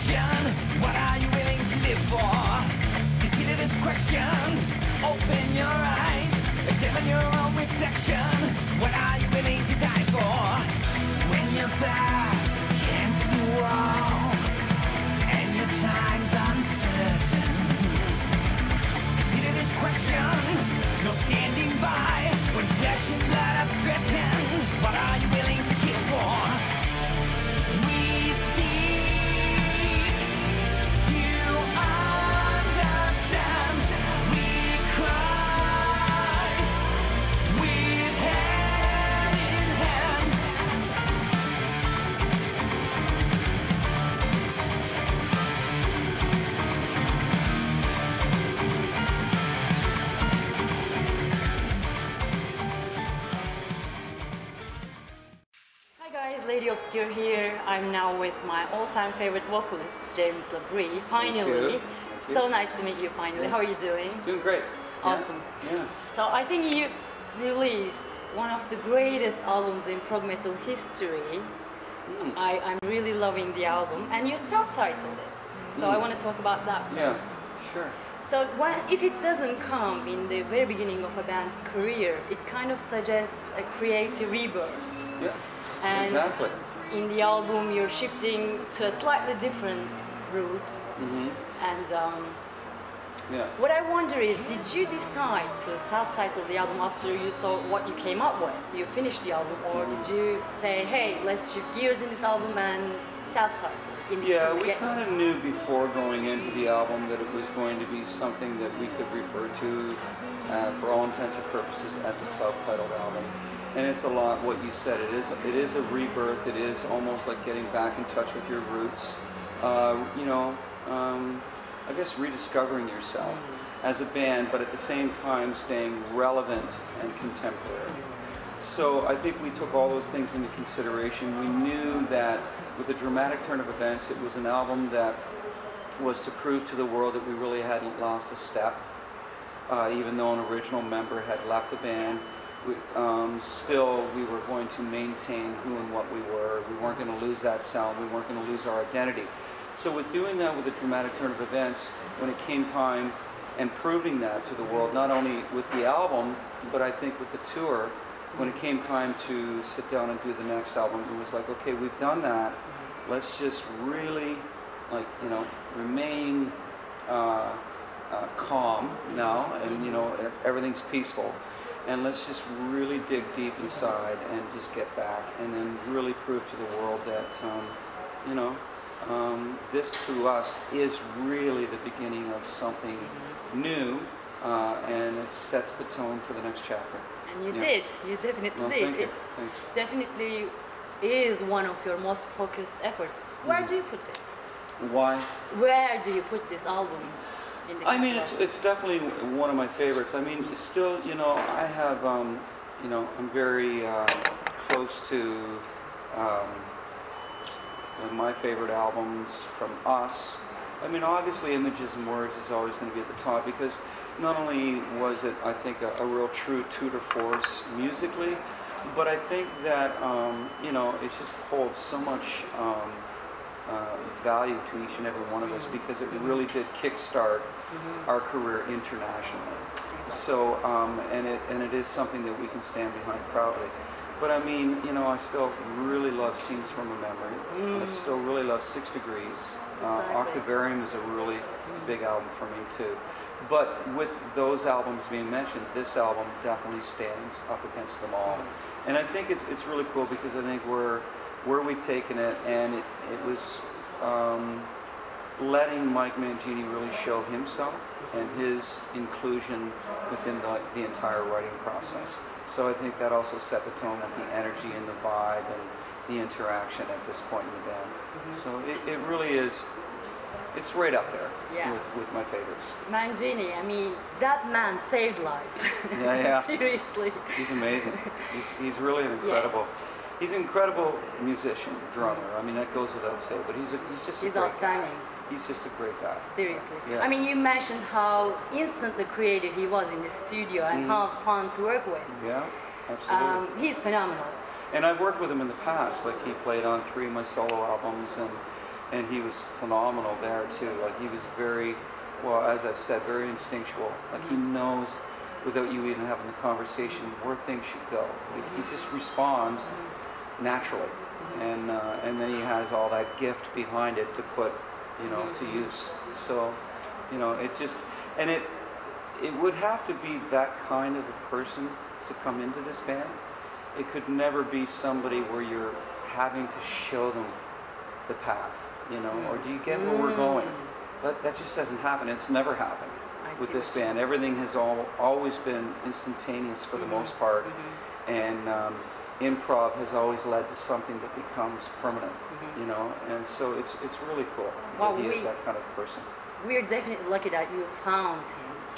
question, what are you willing to live for? Consider this question, open your eyes, examine your own reflection. What are you willing to die for? When your back's against the wall and your time's uncertain, consider this question, no standing by when flesh and blood are threatened. What are you willing to kill for? We seek to understand. We cry with hand in hand. Hi guys, Lady Obscure here. I'm now with my all-time favorite vocalist, James LaBrie. Finally. Thank you. So nice to meet you finally. Yes. How are you doing? Doing great. Awesome. Yeah. So I think you released one of the greatest albums in prog metal history. I'm really loving the album, and you self-titled it. So I want to talk about that first. Yeah, sure. So if it doesn't come in the very beginning of a band's career, it kind of suggests a creative rebirth. Yeah, And exactly. in the album, you're shifting to a slightly different route. And Yeah. what I wonder is, did you decide to self-title the album after you saw what you came up with? You finished the album, or did you say, hey, let's shift gears in this album and self-title? Yeah, we kind of knew before going into the album that it was going to be something that we could refer to, for all intents and purposes, as a self-titled album. And it's a lot what you said. It is a rebirth. It is almost like getting back in touch with your roots. You know, I guess rediscovering yourself as a band, but at the same time staying relevant and contemporary. So I think we took all those things into consideration. We knew that with a dramatic turn of events, it was an album that was to prove to the world that we really hadn't lost a step, even though an original member had left the band. Still, we were going to maintain who and what we were. We weren't going to lose that sound. We weren't going to lose our identity. So with doing that with a dramatic turn of events, when it came time and proving that to the world, not only with the album, but I think with the tour, when it came time to sit down and do the next album, it was like, okay, we've done that. Let's just really, like, you know, remain calm now, and you know, everything's peaceful. And let's just really dig deep inside and just get back, and then really prove to the world that, you know, this to us is really the beginning of something new, and it sets the tone for the next chapter. And you did. You definitely did. It definitely is one of your most focused efforts. Where do you put it? Why? Where do you put this album? I mean, it's definitely one of my favorites. I mean, still, you know, I have, you know, I'm very close to my favorite albums from us. I mean, obviously, Images and Words is always going to be at the top, because not only was it, I think, a real true tour de force musically, but I think that, you know, it just holds so much value to each and every one of us, because it really did kickstart our career internationally. So, and it is something that we can stand behind proudly. But I mean, you know, I still really love Scenes from a Memory. I still really love 6 Degrees. Octavarium is a really big album for me too. But with those albums being mentioned, this album definitely stands up against them all. And I think it's really cool, because I think where we've taken it, and it was letting Mike Mangini really show himself and his inclusion within the entire writing process. So I think that also set the tone with the energy and the vibe and the interaction at this point in the band. So it really is, it's right up there with my favorites. Mangini, I mean, that man saved lives. Yeah. Seriously. He's amazing. He's really an incredible. He's an incredible musician, drummer. I mean, that goes without saying. But he's just a great outstanding. guy. He's just a great guy. Seriously. Yeah. I mean, you mentioned how instantly creative he was in the studio and how fun to work with. Yeah, absolutely. He's phenomenal. And I've worked with him in the past. Like, he played on 3 of my solo albums, and and he was phenomenal there too. Like he was very, well, as I've said, very instinctual. Like he knows, without you even having the conversation, where things should go. Like, he just responds naturally, and then he has all that gift behind it to put, you know, to use. So, you know, it just, and it would have to be that kind of a person to come into this band. It could never be somebody where you're having to show them the path, you know, or do you get where we're going? That just doesn't happen. It's never happened with this band. Everything has always been instantaneous for the most part, and improv has always led to something that becomes permanent, you know, and so it's really cool that he is that kind of person. We're definitely lucky that you found him.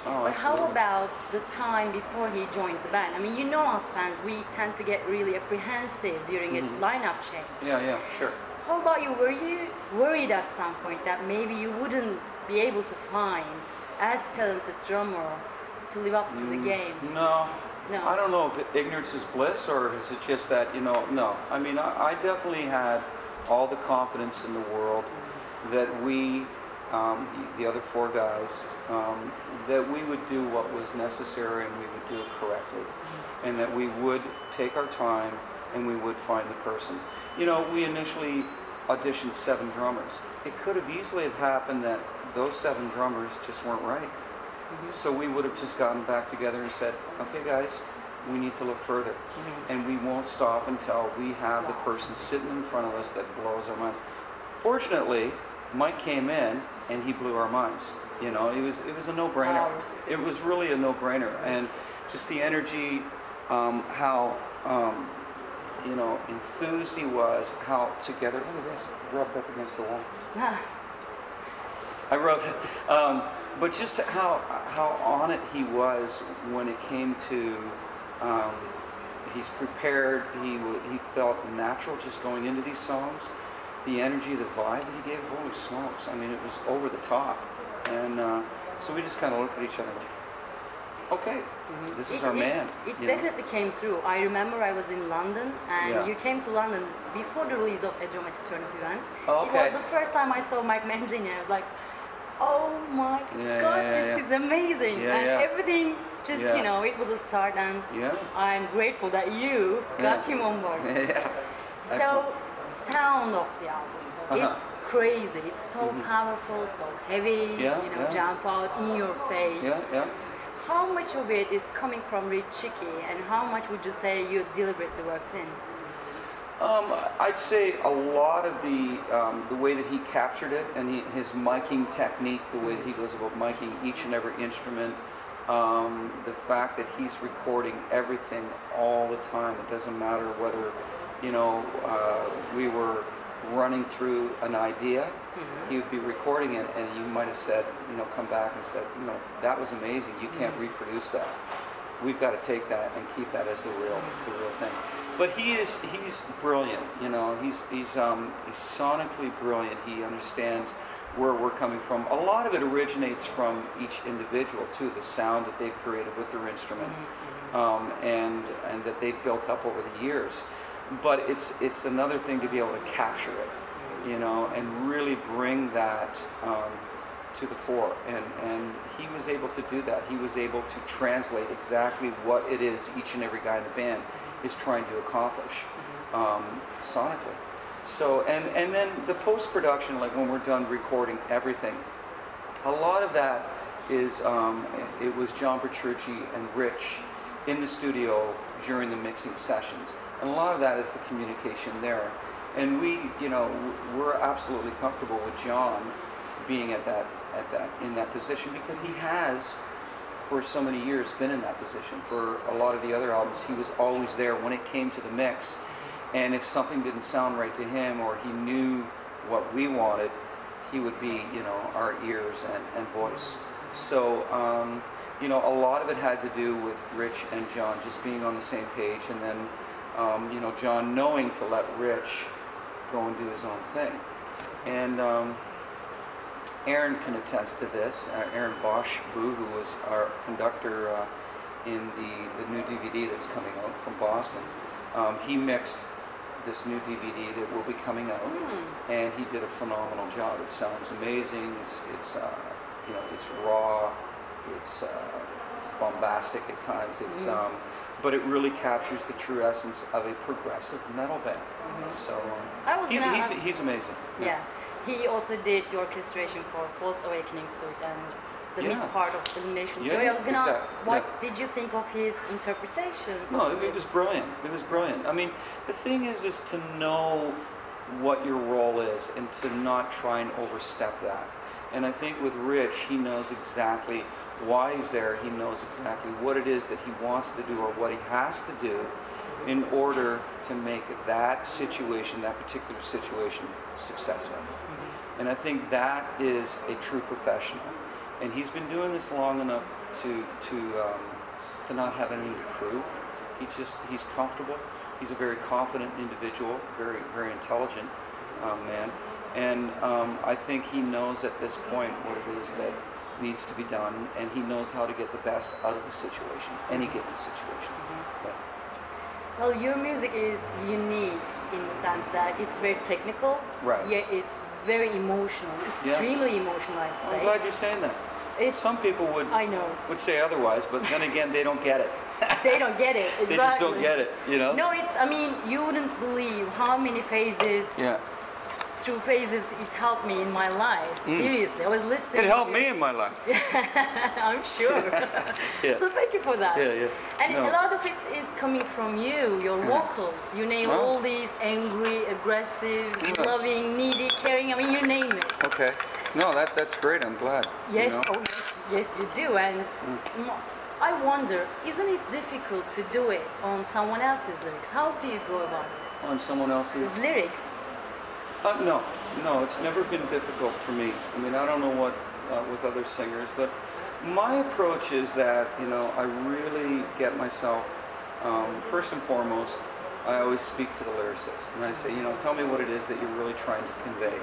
Oh, but how absolutely. about the time before he joined the band? I mean, you know, us fans, we tend to get really apprehensive during a lineup change. Yeah, sure. How about you? Were you worried at some point that maybe you wouldn't be able to find as talented drummer to live up to the game? No. No. I don't know if ignorance is bliss or is it just that, you know, no. I mean, I definitely had all the confidence in the world that we, the other four guys, that we would do what was necessary and we would do it correctly. And that we would take our time and we would find the person. You know, we initially auditioned 7 drummers. It could have easily have happened that those 7 drummers just weren't right. So we would have just gotten back together and said, okay guys, we need to look further. And we won't stop until we have the person sitting in front of us that blows our minds. Fortunately, Mike came in and he blew our minds. You know, it was a no-brainer. It was really a no-brainer. And just the energy, how, you know, enthused he was, how together, look at this, rubbed up against the wall. I rubbed it. But just how on it he was when it came to, he's prepared, he felt natural just going into these songs. The energy, the vibe that he gave, holy smokes, I mean, it was over the top. And so we just kind of looked at each other and went, okay, this is our man. It definitely came through. I remember I was in London, and you came to London before the release of A Dramatic Turn of Events. It was the first time I saw Mike Mangini, and I was like, oh my God, this is amazing. And everything just, you know, it was a start, and I'm grateful that you got him on board. So, sound of the album, it's crazy, it's so powerful, so heavy, you know, jump out in your face. How much of it is coming from Rich Chicky, and how much would you say you deliberately worked in? I'd say a lot of the way that he captured it, and his miking technique, the way that he goes about miking each and every instrument, the fact that he's recording everything all the time. It doesn't matter whether, you know, we were running through an idea, he would be recording it, and you might have said, you know, come back and said, you know, that was amazing, you can't reproduce that. We've got to take that and keep that as the real thing. But he's brilliant, you know, he's sonically brilliant. He understands where we're coming from. A lot of it originates from each individual too, the sound that they've created with their instrument, and that they've built up over the years. But it's another thing to be able to capture it, you know, and really bring that to the fore. And he was able to do that. He was able to translate exactly what it is each and every guy in the band is trying to accomplish sonically. So, and then the post-production, like when we're done recording everything, a lot of that is, it was John Petrucci and Rich in the studio during the mixing sessions. And a lot of that is the communication there. And we, you know, we're absolutely comfortable with John being in that position, because he has, for so many years, been in that position. For a lot of the other albums, he was always there when it came to the mix. And if something didn't sound right to him, or he knew what we wanted, he would be, you know, our ears and voice. So, you know, a lot of it had to do with Rich and John just being on the same page, and then, you know, John knowing to let Rich go and do his own thing. And Aaron can attest to this. Aaron Bosch-Boo, who was our conductor in the new DVD that's coming out from Boston, he mixed this new DVD that will be coming out, and he did a phenomenal job. It sounds amazing. It's you know, it's raw, it's bombastic at times. It's but it really captures the true essence of a progressive metal band. So he's amazing. Yeah. He also did the orchestration for False Awakening Suite and the mid part of Elimination Theory. I was going to ask, what did you think of his interpretation? No, it was brilliant. It was brilliant. I mean, the thing is to know what your role is and to not try and overstep that. And I think with Rich, he knows exactly why he's there. He knows exactly what it is that he wants to do or what he has to do in order to make that situation, that particular situation, successful. And I think that is a true professional. And he's been doing this long enough to not have anything to prove. He's comfortable. He's a very confident individual, very intelligent man. And I think he knows at this point what it is that needs to be done, and he knows how to get the best out of the situation, any given situation. Well, your music is unique in the sense that it's very technical, yet it's very emotional, extremely emotional, I'd say. I'm glad you're saying that. Some people would say otherwise, but then again, they don't get it. They don't get it, exactly. They just don't get it, you know? No, I mean, you wouldn't believe how many phases, through phases, it helped me in my life. Seriously, I was listening. It helped me in my life. I'm sure. So thank you for that. And a lot of it is coming from you, your vocals. You name all these angry, aggressive, loving, needy, caring. I mean, you name it. Okay. No, that's great. I'm glad. Yes, you know? yes, you do. And I wonder, isn't it difficult to do it on someone else's lyrics? How do you go about it? On someone else's lyrics? No, it's never been difficult for me. I mean, I don't know what with other singers, but my approach is that, you know, I really get myself, first and foremost, I always speak to the lyricist, and I say, you know, tell me what it is that you're really trying to convey.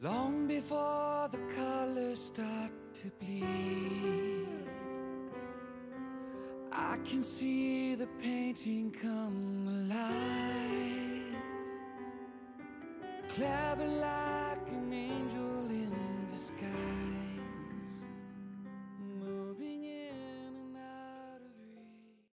Long before the colors start to bleed, I can see the painting come alive. Clever like an angel